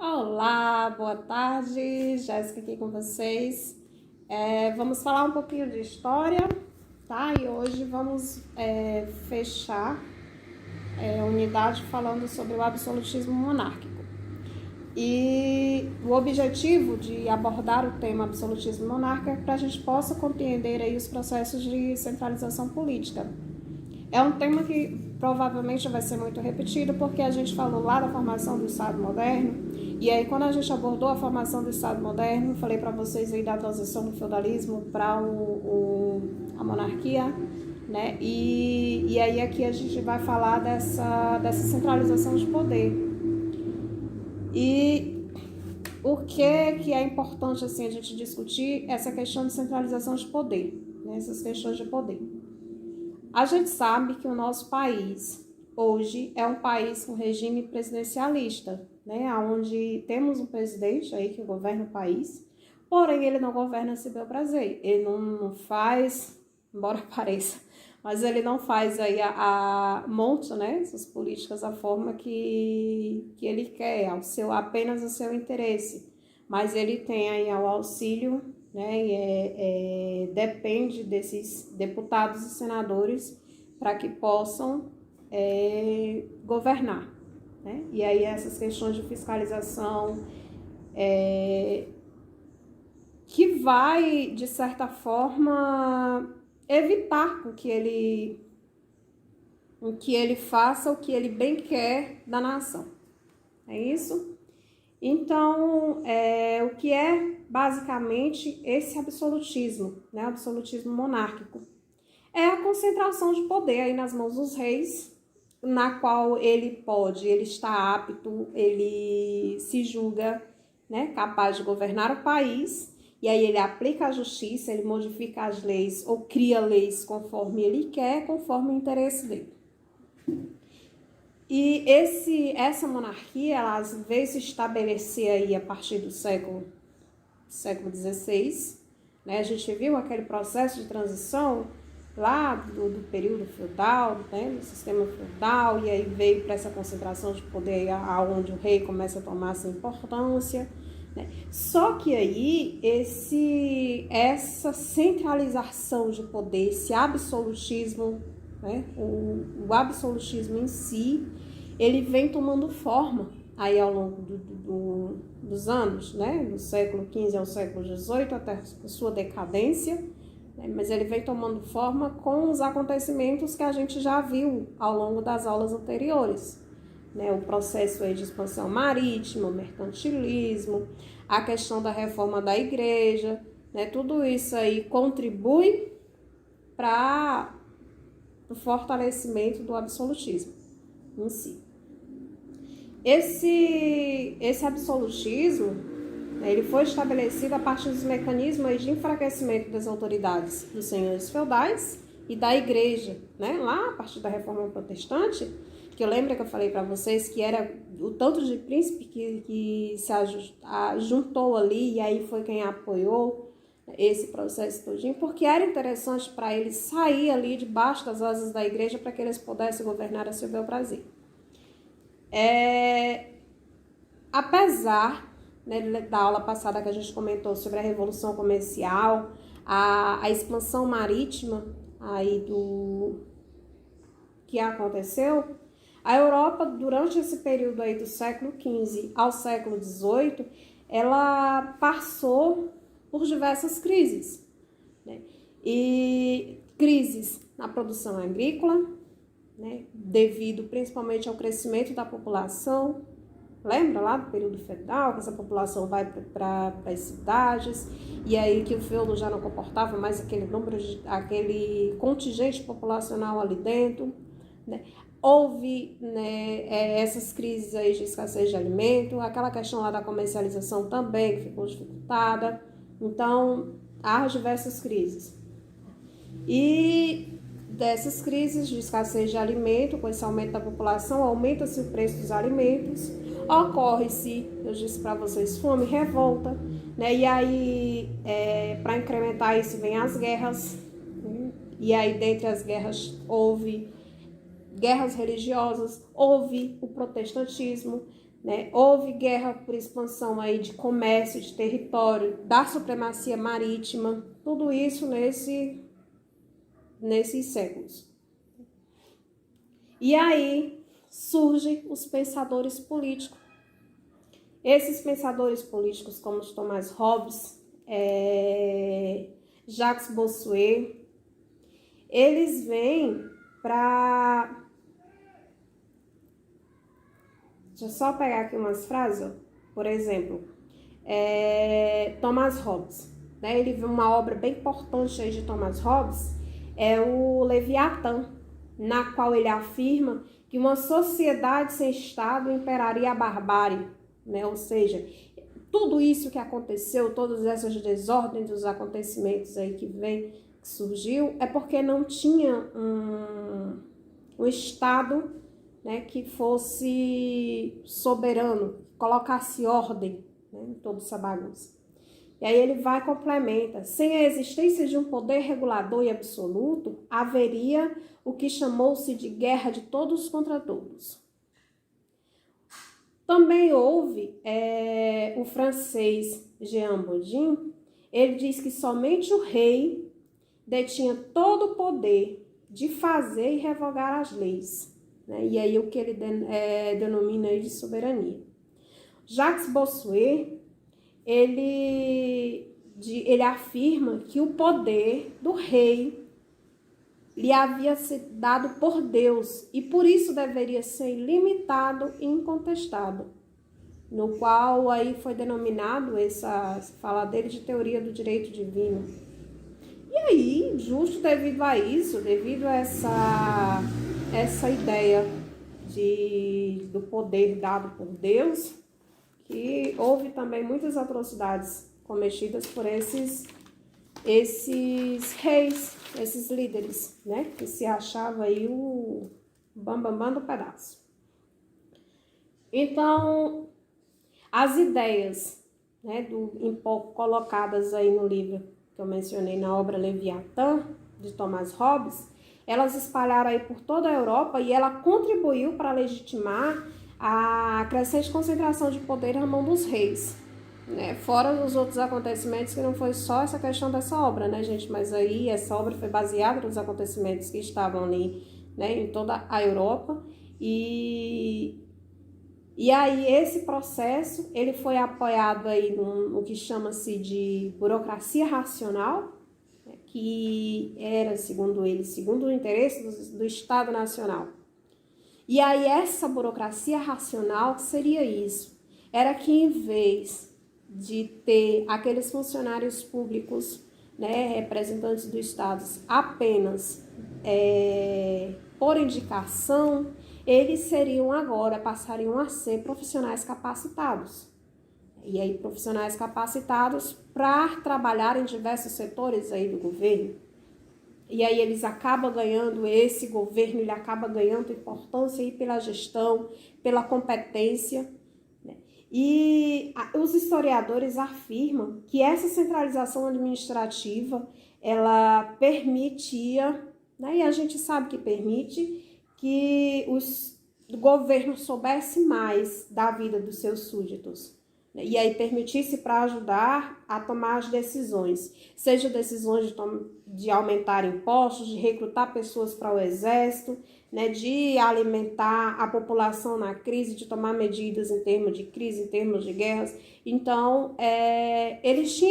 Olá, boa tarde, Jéssica aqui com vocês. Vamos falar um pouquinho de história, tá? E hoje vamos fechar a unidade falando sobre o absolutismo monárquico. E o objetivo de abordar o tema absolutismo monárquico é para a gente possa compreender aí os processos de centralização política. É um tema que provavelmente vai ser muito repetido, porque a gente falou lá da formação do Estado moderno, e aí quando a gente abordou a formação do Estado moderno, falei para vocês aí da transição do feudalismo para a monarquia, né? E aí aqui a gente vai falar dessa centralização de poder. E o que é importante assim, a gente discutir essa questão de centralização de poder, né? Essas questões de poder. A gente sabe que o nosso país hoje é um país com regime presidencialista, né? Onde temos um presidente aí que governa o país, porém ele não governa a seu bel prazer. Ele não faz, embora pareça, mas ele não faz aí monte, né? Essas políticas da forma que ele quer, apenas o seu interesse. Mas ele tem aí o auxílio, né, e depende desses deputados e senadores para que possam governar, né? E aí essas questões de fiscalização que vai, de certa forma, evitar que ele faça o que ele bem quer da nação. É isso? Então, o que é basicamente esse absolutismo, né? O absolutismo monárquico. É a concentração de poder aí nas mãos dos reis, na qual ele está apto, ele se julga, né, capaz de governar o país, e aí ele aplica a justiça, ele modifica as leis ou cria leis conforme ele quer, conforme o interesse dele. E essa monarquia, ela veio se estabelecer aí a partir do século XVI, né? A gente viu aquele processo de transição lá do período feudal, né? Do sistema feudal, e aí veio para essa concentração de poder, aonde o rei começa a tomar essa importância, né? Só que aí essa centralização de poder, esse absolutismo, né? O absolutismo em si, ele vem tomando forma aí ao longo dos anos, né? Do século XV ao século XVIII, até a sua decadência, né? Mas ele vem tomando forma com os acontecimentos que a gente já viu ao longo das aulas anteriores, né? O processo aí de expansão marítima, o mercantilismo, a questão da reforma da igreja, né? Tudo isso aí contribui para o fortalecimento do absolutismo em si. Esse absolutismo, né, ele foi estabelecido a partir dos mecanismos de enfraquecimento das autoridades dos senhores feudais e da igreja, né, lá a partir da reforma protestante, que eu lembro que eu falei para vocês que era o tanto de príncipe que se juntou ali, e aí foi quem apoiou esse processo todinho, porque era interessante para eles sair ali debaixo das asas da igreja para que eles pudessem governar a seu bel prazer. Apesar, né, da aula passada que a gente comentou sobre a Revolução Comercial, a expansão marítima aí que aconteceu, a Europa, durante esse período aí do século XV ao século XVIII, ela passou por diversas crises, né? E crises na produção agrícola, né, devido principalmente ao crescimento da população. Lembra lá do período feudal, que essa população vai para as cidades, e aí que o feudo já não comportava mais aquele contingente populacional ali dentro, né? Houve, né, essas crises aí de escassez de alimento, aquela questão lá da comercialização também, que ficou dificultada. Então, há diversas crises. E dessas crises de escassez de alimento, com esse aumento da população, aumenta-se o preço dos alimentos, ocorre-se, eu disse para vocês, fome, revolta, né? E aí, para incrementar isso, vem as guerras, né? E aí, dentre as guerras, houve guerras religiosas, houve o protestantismo, né? Houve guerra por expansão aí de comércio, de território, da supremacia marítima, tudo isso nesses séculos. E aí surgem os pensadores políticos. Esses pensadores políticos, como os Thomas Hobbes, Jacques Bossuet, eles vêm para... Deixa eu só pegar aqui umas frases, por exemplo, Thomas Hobbes, né? Ele viu uma obra bem importante aí de Thomas Hobbes, é o Leviatã, na qual ele afirma que uma sociedade sem Estado imperaria a barbárie, né? Ou seja, tudo isso que aconteceu, todas essas desordens dos acontecimentos aí que surgiu, é porque não tinha um Estado, né, que fosse soberano, colocasse ordem, né, em toda essa bagunça. E aí ele vai e complementa: sem a existência de um poder regulador e absoluto, haveria o que chamou-se de guerra de todos contra todos. Também houve o francês Jean Bodin, ele diz que somente o rei detinha todo o poder de fazer e revogar as leis, né? E aí o que ele denomina de soberania. Jacques Bossuet, ele afirma que o poder do rei lhe havia sido dado por Deus e por isso deveria ser ilimitado e incontestado, no qual aí foi denominado fala dele de teoria do direito divino. E aí, justo devido a isso, devido a essa ideia do poder dado por Deus, que houve também muitas atrocidades cometidas por esses reis, esses líderes, né? Que se achava aí o bambambam do pedaço. Então, as ideias, né, colocadas aí no livro que eu mencionei, na obra Leviatã, de Thomas Hobbes, elas espalharam aí por toda a Europa e ela contribuiu para legitimar a crescente concentração de poder na mão dos reis, né? Fora os outros acontecimentos, que não foi só essa questão dessa obra, né, gente? Mas aí essa obra foi baseada nos acontecimentos que estavam ali, né, em toda a Europa. E aí esse processo, ele foi apoiado aí no que chama-se de burocracia racional, né, que era, segundo ele, segundo o interesse do Estado Nacional. E aí essa burocracia racional, que seria isso? Era que em vez de ter aqueles funcionários públicos, né, representantes do Estado, apenas por indicação, eles passariam a ser profissionais capacitados. E aí, profissionais capacitados para trabalhar em diversos setores aí do governo. E aí eles acabam ganhando, esse governo, ele acaba ganhando importância aí pela gestão, pela competência, né? E os historiadores afirmam que essa centralização administrativa, ela permitia, né, e a gente sabe que permite, que o governo soubesse mais da vida dos seus súditos, né? E aí permitisse para ajudar a tomar as decisões, seja decisões de aumentar impostos, de recrutar pessoas para o exército, né, de alimentar a população na crise, de tomar medidas em termos de crise, em termos de guerras. Então, eles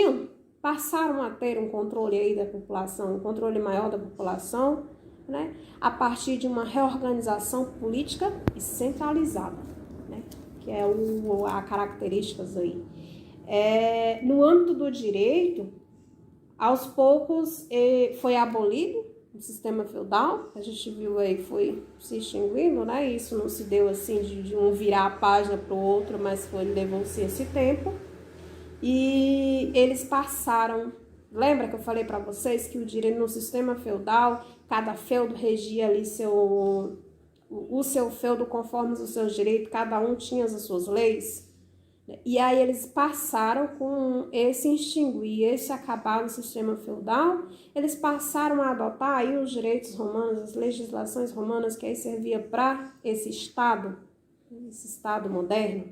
passaram a ter um controle aí da população, um controle maior da população, né, a partir de uma reorganização política e centralizada, né, que é a características aí. No âmbito do direito, aos poucos foi abolido o sistema feudal, a gente viu aí, foi se extinguindo, né? Isso não se deu assim de um virar a página para o outro, mas levou-se esse tempo. E eles passaram, lembra que eu falei para vocês que o direito no sistema feudal, cada feudo regia ali o seu feudo conforme os seus direitos, cada um tinha as suas leis. E aí eles passaram com esse extinguir, esse acabar do sistema feudal, eles passaram a adotar aí os direitos romanos, as legislações romanas, que aí servia para esse Estado moderno,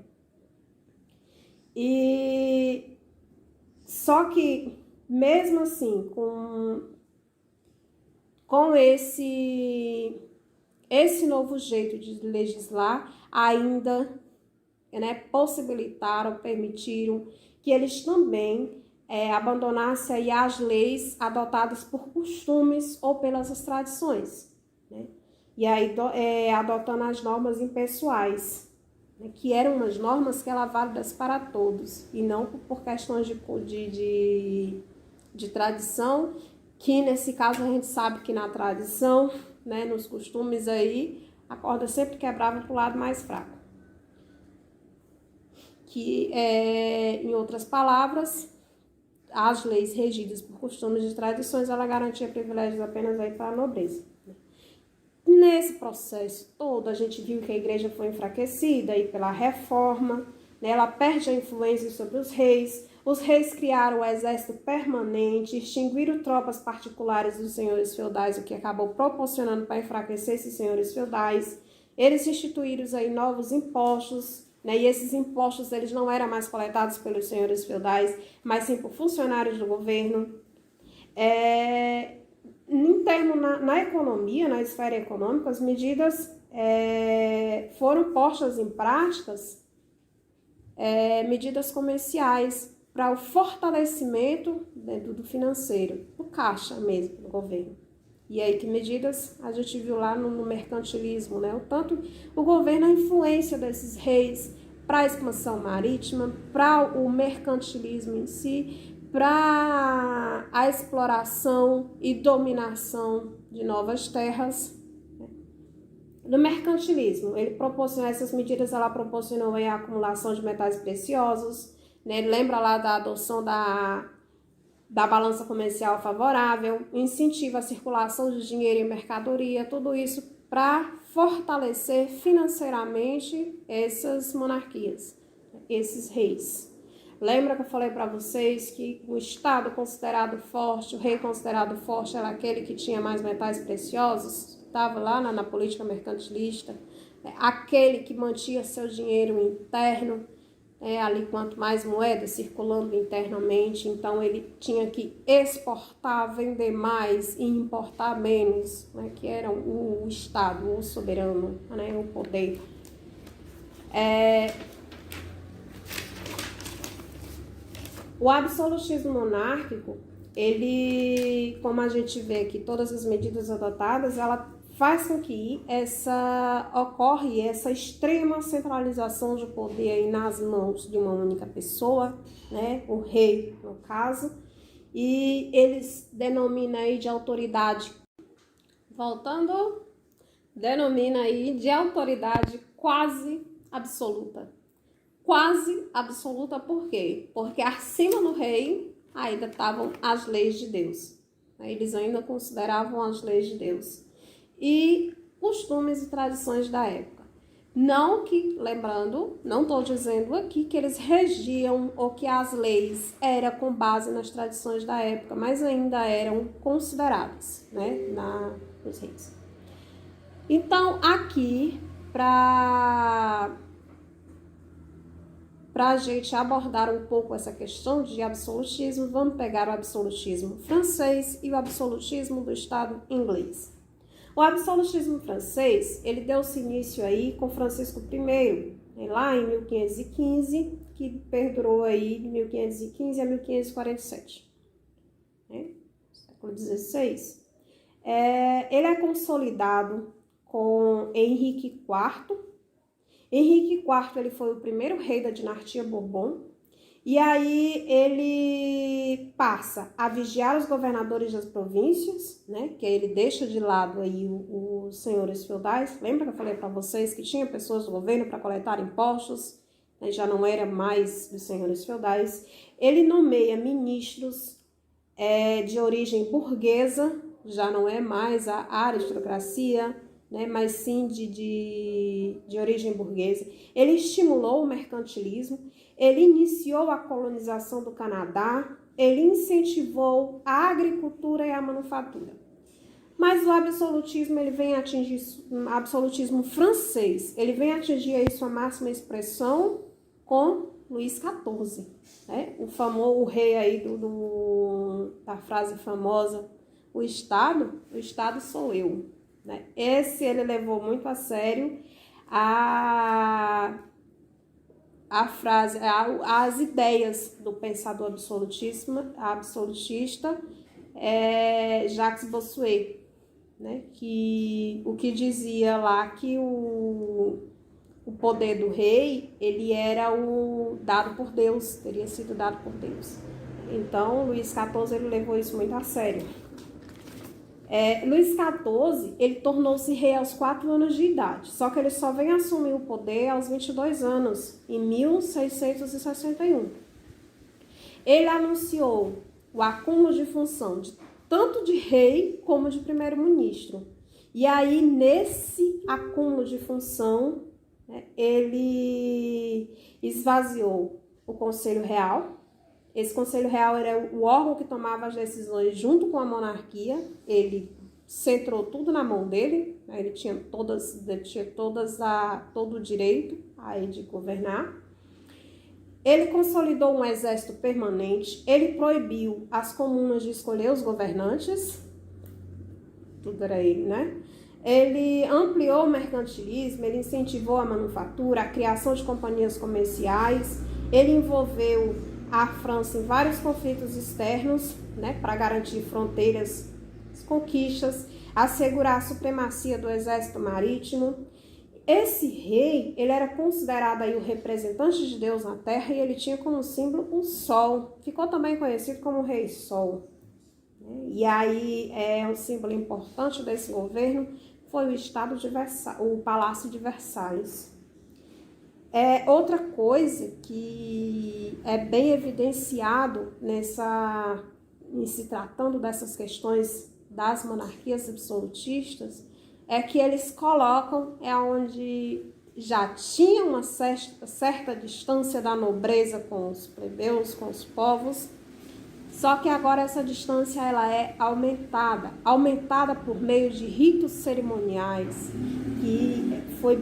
E só que, mesmo assim, com esse novo jeito de legislar, ainda, né, possibilitaram, permitiram que eles também abandonassem aí as leis adotadas por costumes ou pelas tradições, né? E aí adotando as normas impessoais, né, que eram umas normas que eram válidas para todos, e não por questões de tradição, que nesse caso a gente sabe que na tradição, né, nos costumes aí, a corda sempre quebrava para o lado mais fraco. Que, em outras palavras, as leis regidas por costumes e tradições, ela garantia privilégios apenas aí para a nobreza. Nesse processo todo, a gente viu que a igreja foi enfraquecida aí pela reforma, né? Ela perde a influência sobre os reis criaram um exército permanente, extinguiram tropas particulares dos senhores feudais, o que acabou proporcionando para enfraquecer esses senhores feudais. Eles instituíram aí novos impostos, né? E esses impostos eles não eram mais coletados pelos senhores feudais, mas sim por funcionários do governo. Em termos na economia, na esfera econômica, as medidas foram postas em práticas, medidas comerciais para o fortalecimento dentro do financeiro, do caixa mesmo, do governo. E aí que medidas a gente viu lá no mercantilismo, né? O tanto o governo, a influência desses reis para a expansão marítima, para o mercantilismo em si, para a exploração e dominação de novas terras. No mercantilismo, ele proporcionou essas medidas, ela proporcionou a acumulação de metais preciosos, né? Lembra lá da adoção da balança comercial favorável, incentiva a circulação de dinheiro e mercadoria, tudo isso para fortalecer financeiramente essas monarquias, esses reis. Lembra que eu falei para vocês que o Estado considerado forte, o rei considerado forte era aquele que tinha mais metais preciosos? Estava lá na política mercantilista, aquele que mantinha seu dinheiro interno, ali quanto mais moeda circulando internamente, então ele tinha que exportar, vender mais e importar menos, né, que era o Estado, o soberano, né, o poder. O absolutismo monárquico, ele, como a gente vê aqui, todas as medidas adotadas, ela faz com que ocorre essa extrema centralização de poder aí nas mãos de uma única pessoa, né, o rei no caso, e eles denominam aí de autoridade, denomina aí de autoridade quase absoluta. Quase absoluta por quê? Porque acima do rei ainda estavam as leis de Deus. Eles ainda consideravam as leis de Deus. E costumes e tradições da época. Não que, lembrando, não estou dizendo aqui que eles regiam ou que as leis eram com base nas tradições da época, mas ainda eram consideradas, né, nos reis. Então, aqui, para a gente abordar um pouco essa questão de absolutismo, vamos pegar o absolutismo francês e o absolutismo do Estado inglês. O absolutismo francês, ele deu-se início aí com Francisco I, lá em 1515, que perdurou aí de 1515 a 1547, né? Século XVI. Ele é consolidado com Henrique IV. Henrique IV ele foi o primeiro rei da dinastia Bourbon, e aí ele passa a vigiar os governadores das províncias, né, que ele deixa de lado aí os senhores feudais. Lembra que eu falei para vocês que tinha pessoas do governo para coletar impostos, né, já não era mais dos senhores feudais. Ele nomeia ministros de origem burguesa, já não é mais a aristocracia, né, mas sim de origem burguesa. Ele estimulou o mercantilismo, ele iniciou a colonização do Canadá, ele incentivou a agricultura e a manufatura. Mas o absolutismo, ele vem atingir, absolutismo francês, ele vem atingir aí sua máxima expressão com Luís XIV, né? O rei aí da frase famosa, o Estado sou eu, né? Esse ele levou muito a sério a frase, as ideias do pensador absolutista Jacques Bossuet, né? Que o que dizia lá que o poder do rei, ele era dado por Deus, teria sido dado por Deus. Então, Luís XIV, ele levou isso muito a sério. Luís XIV, ele tornou-se rei aos 4 anos de idade, só que ele só vem assumir o poder aos 22 anos, em 1661. Ele anunciou o acúmulo de função tanto de rei como de primeiro-ministro. E aí, nesse acúmulo de função, ele esvaziou o Conselho Real. Esse Conselho Real era o órgão que tomava as decisões junto com a monarquia. Ele centrou tudo na mão dele, né? Ele tinha todo o direito aí de governar. Ele consolidou um exército permanente, ele proibiu as comunas de escolher os governantes, tudo era ele, né? Ele ampliou o mercantilismo, ele incentivou a manufatura, a criação de companhias comerciais, ele envolveu a França em vários conflitos externos, né, para garantir fronteiras, conquistas, assegurar a supremacia do exército marítimo. Esse rei, ele era considerado aí o representante de Deus na terra e ele tinha como símbolo o sol. Ficou também conhecido como Rei Sol. E aí, um símbolo importante desse governo foi o Palácio de Versalhes. Outra coisa que é bem evidenciado em se tratando dessas questões das monarquias absolutistas, é que eles colocam onde já tinha uma certa distância da nobreza com os plebeus, com os povos, só que agora essa distância ela é aumentada por meio de ritos cerimoniais, que foi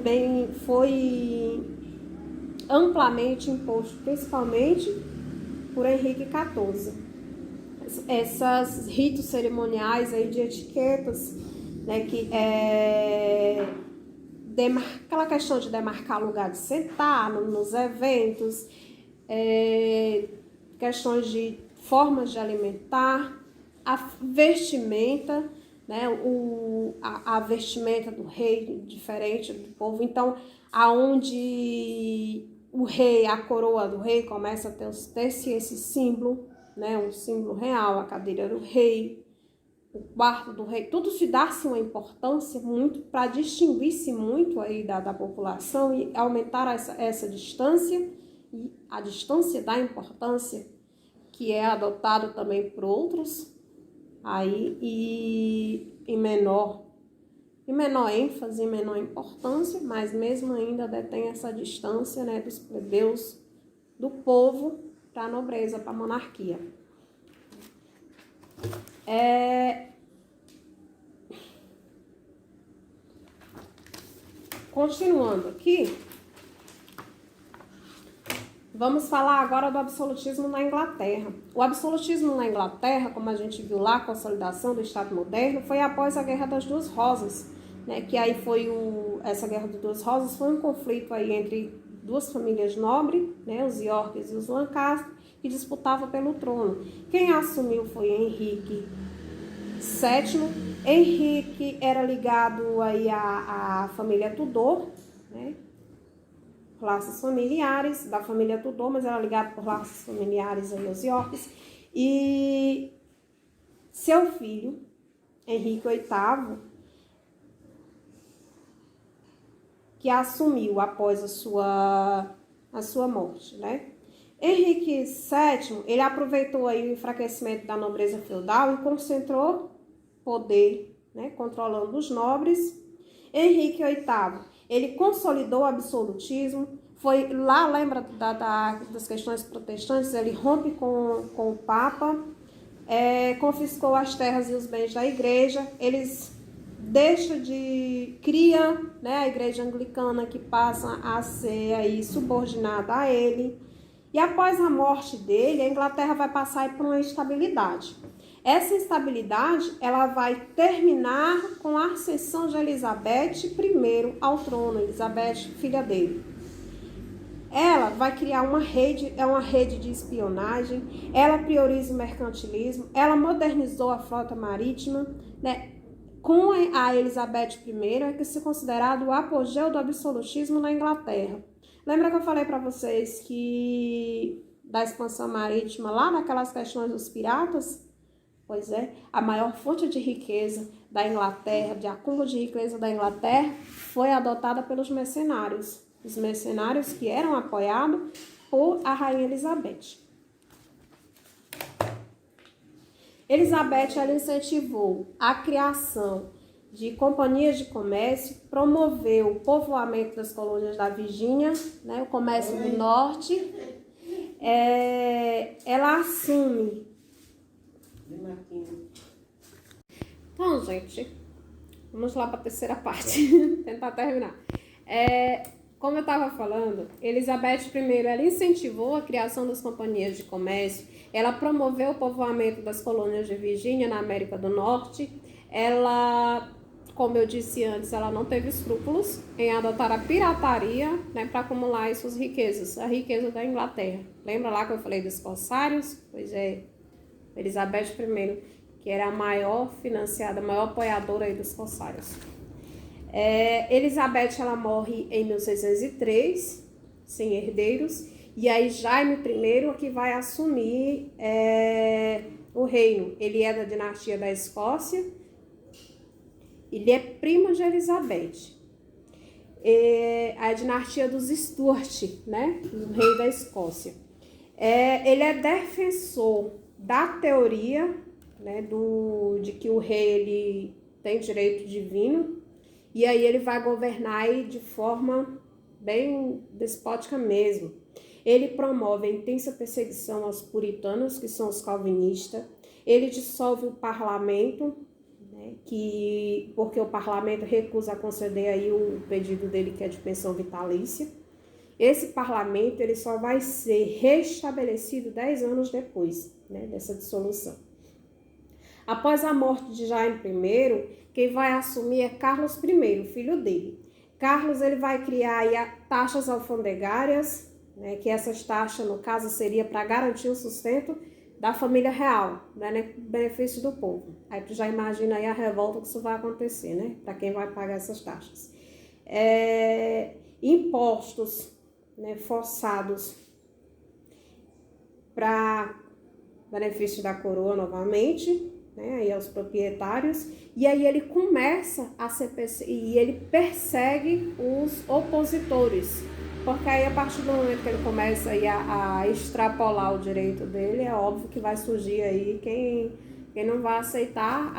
amplamente imposto, principalmente por Henrique XIV. Esses ritos cerimoniais aí de etiquetas, né, que aquela questão de demarcar lugar de sentar nos eventos, questões de formas de alimentar, a vestimenta, né, a vestimenta do rei diferente do povo. Então, aonde o rei, a coroa do rei começa a ter esse símbolo, né, um símbolo real, a cadeira do rei, o quarto do rei, tudo se dá-se uma importância muito para distinguir-se muito aí da população e aumentar essa distância, e a distância da importância que é adotado também por outros, aí e em menor ênfase, em menor importância, mas mesmo ainda detém essa distância, né, dos plebeus, do povo para a nobreza, para a monarquia. Continuando aqui, vamos falar agora do absolutismo na Inglaterra. O absolutismo na Inglaterra, como a gente viu lá, a consolidação do Estado moderno, foi após a Guerra das Duas Rosas, né? Que aí essa Guerra das Duas Rosas foi um conflito aí entre duas famílias nobres, né? Os Yorks e os Lancaster, que disputavam pelo trono. Quem assumiu foi Henrique VII. Henrique era ligado aí à família Tudor, né? Laços familiares da família Tudor, mas era ligado por laços familiares aí aos Yorks. E seu filho, Henrique VIII, que assumiu após a sua morte, né? Henrique VII, ele aproveitou aí o enfraquecimento da nobreza feudal e concentrou poder, né, controlando os nobres. Henrique VIII, ele consolidou o absolutismo, foi lá, lembra das questões protestantes, ele rompe com o Papa, confiscou as terras e os bens da igreja, eles cria, né, a igreja anglicana, que passa a ser aí subordinada a ele. E após a morte dele, a Inglaterra vai passar por uma instabilidade. Essa instabilidade, ela vai terminar com a ascensão de Elizabeth I ao trono, Elizabeth, filha dele. Ela vai criar uma rede de espionagem, ela prioriza o mercantilismo, ela modernizou a frota marítima, né? Com a Elizabeth I é que se considerado o apogeu do absolutismo na Inglaterra. Lembra que eu falei para vocês que da expansão marítima lá naquelas questões dos piratas? Pois é, a maior fonte de riqueza da Inglaterra, de acúmulo de riqueza da Inglaterra, foi adotada pelos mercenários. Os mercenários que eram apoiados por a rainha Elizabeth. Elizabeth, ela incentivou a criação de companhias de comércio, promoveu o povoamento das colônias da Virgínia, né, o comércio do norte. Ela assume. Então, gente, vamos lá para a terceira parte, tentar terminar. Como eu estava falando, Elizabeth I, ela incentivou a criação das companhias de comércio, ela promoveu o povoamento das colônias de Virgínia na América do Norte, ela, como eu disse antes, ela não teve escrúpulos em adotar a pirataria, né, para acumular suas riquezas, a riqueza da Inglaterra. Lembra lá que eu falei dos corsários? Pois é, Elizabeth I, que era a maior financiada, a maior apoiadora aí dos corsários. Elizabeth, ela morre em 1603, sem herdeiros, e aí Jaime I que vai assumir o reino. Ele é da dinastia da Escócia, ele é primo de Elizabeth. A dinastia dos Stuart, né, o rei da Escócia. Ele é defensor da teoria, né, de que o rei ele tem direito divino. E aí ele vai governar aí de forma bem despótica mesmo. Ele promove a intensa perseguição aos puritanos, que são os calvinistas. Ele dissolve o parlamento, né, porque o parlamento recusa a conceder aí o pedido dele, que é de pensão vitalícia. Esse parlamento ele só vai ser restabelecido 10 anos depois, né, dessa dissolução. Após a morte de Jaime I, quem vai assumir é Carlos I, filho dele. Carlos ele vai criar aí taxas alfandegárias, né, que essas taxas, no caso, seria para garantir o sustento da família real, né, benefício do povo. Aí tu já imagina aí a revolta que isso vai acontecer, né, para quem vai pagar essas taxas. Impostos, né, forçados para benefício da coroa novamente, né, aí aos proprietários, e aí ele começa e ele persegue os opositores, porque aí a partir do momento que ele começa aí a extrapolar o direito dele, é óbvio que vai surgir aí quem não vai aceitar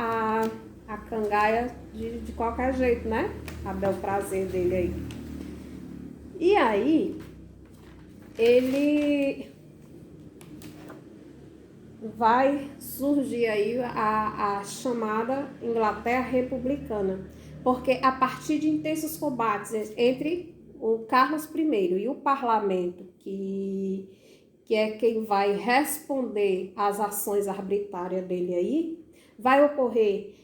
a cangaia de qualquer jeito, né, a bel prazer dele aí. E aí, ele vai surgir aí a chamada Inglaterra republicana, porque a partir de intensos combates entre o Carlos I e o parlamento, que é quem vai responder às ações arbitrárias dele aí, vai ocorrer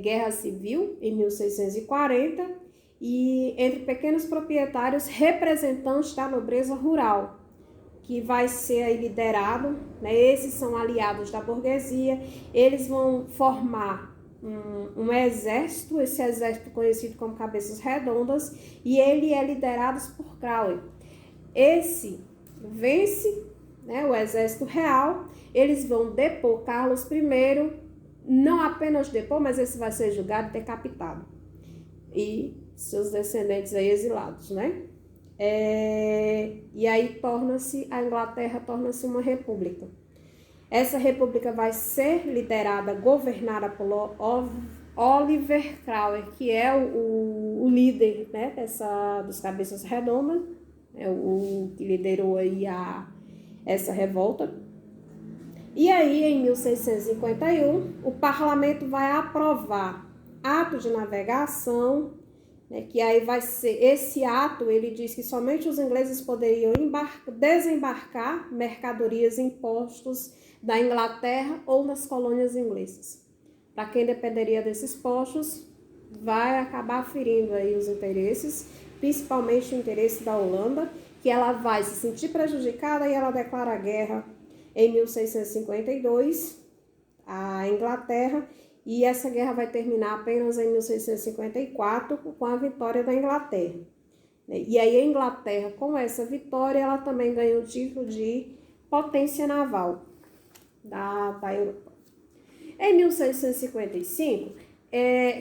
guerra civil em 1640 e entre pequenos proprietários representantes da nobreza rural, que vai ser aí liderado, né? Esses são aliados da burguesia, eles vão formar um exército, esse exército conhecido como Cabeças Redondas, e ele é liderado por Cromwell. Esse vence, né, o exército real, eles vão depor Carlos I, não apenas depor, mas esse vai ser julgado e decapitado. E seus descendentes aí exilados, né? E aí a Inglaterra torna-se uma república. Essa república vai ser liderada, governada por Oliver Cromwell, que é o líder, né, dos Cabeças Redondas, o que liderou aí essa revolta. E aí, em 1651, o parlamento vai aprovar ato de navegação, né, que aí vai ser, esse ato, ele diz que somente os ingleses poderiam desembarcar mercadorias e impostos da Inglaterra ou das colônias inglesas. Para quem dependeria desses postos, vai acabar ferindo aí os interesses, principalmente o interesse da Holanda, que ela vai se sentir prejudicada e ela declara guerra em 1652 à Inglaterra, e essa guerra vai terminar apenas em 1654 com a vitória da Inglaterra. E aí a Inglaterra, com essa vitória, ela também ganha o título de potência naval da Europa. Em 1655,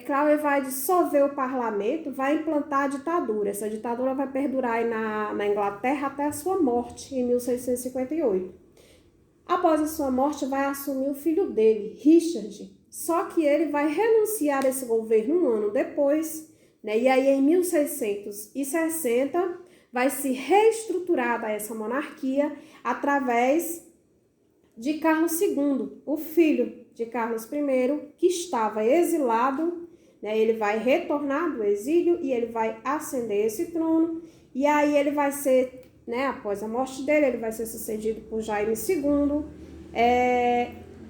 Cromwell vai dissolver o parlamento, vai implantar a ditadura. Essa ditadura vai perdurar na Inglaterra até a sua morte, em 1658. Após a sua morte, vai assumir o filho dele, Richard. Só que ele vai renunciar a esse governo um ano depois, né? E aí em 1660 vai se reestruturar essa monarquia através de Carlos II, o filho de Carlos I, que estava exilado, né? Ele vai retornar do exílio e ele vai ascender esse trono, e aí ele vai ser, né, após a morte dele, ele vai ser sucedido por Jaime II.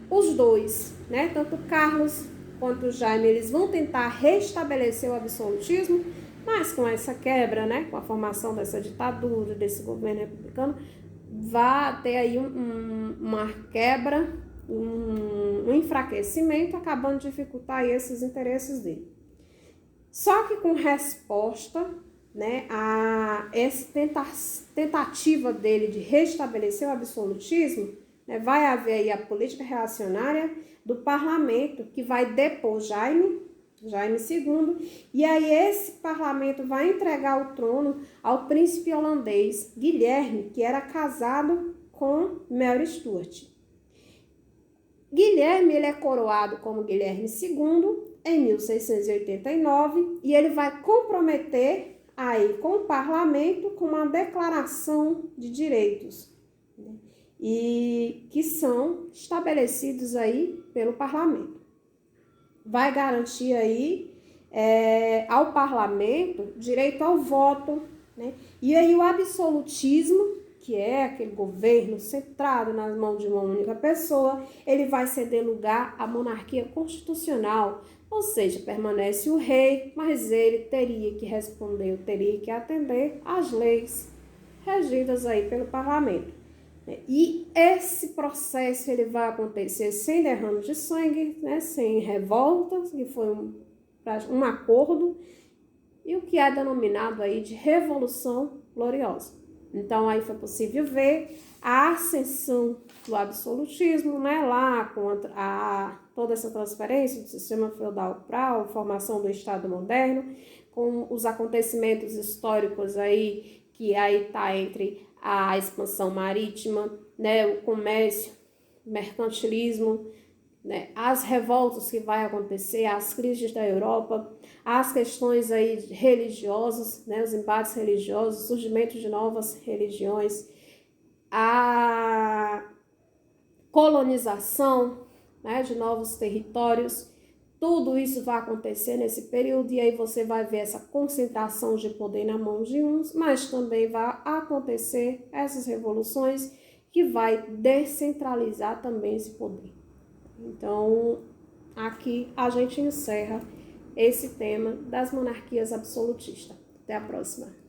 Os dois, né, tanto Carlos quanto Jaime, eles vão tentar restabelecer o absolutismo, mas com essa quebra, né, com a formação dessa ditadura, desse governo republicano, vai ter aí uma quebra, um enfraquecimento, acabando de dificultar aí esses interesses dele. Só que com resposta, né, a essa tentativa dele de restabelecer o absolutismo, né, vai haver aí a política reacionária do parlamento, que vai depor Jaime II, e aí esse parlamento vai entregar o trono ao príncipe holandês Guilherme, que era casado com Mary Stuart. Guilherme, ele é coroado como Guilherme II em 1689, e ele vai comprometer aí com o parlamento com uma declaração de direitos, né, e que são estabelecidos aí pelo parlamento. Vai garantir aí ao parlamento direito ao voto, né? E aí o absolutismo, que é aquele governo centrado nas mãos de uma única pessoa, ele vai ceder lugar à monarquia constitucional, ou seja, permanece o rei, mas ele teria que responder, teria que atender às leis regidas aí pelo parlamento. E esse processo ele vai acontecer sem derrame de sangue, né, sem revoltas, que foi um acordo, e o que é denominado aí de Revolução Gloriosa. Então aí foi possível ver a ascensão do absolutismo, né, lá com toda essa transferência do sistema feudal para a formação do Estado moderno, com os acontecimentos históricos aí, que aí está entre a expansão marítima, né, o comércio, o mercantilismo, né, as revoltas que vai acontecer, as crises da Europa, as questões aí religiosas, né, os embates religiosos, o surgimento de novas religiões, a colonização, né, de novos territórios. Tudo isso vai acontecer nesse período, e aí você vai ver essa concentração de poder na mão de uns, mas também vai acontecer essas revoluções que vai descentralizar também esse poder. Então, aqui a gente encerra esse tema das monarquias absolutistas. Até a próxima.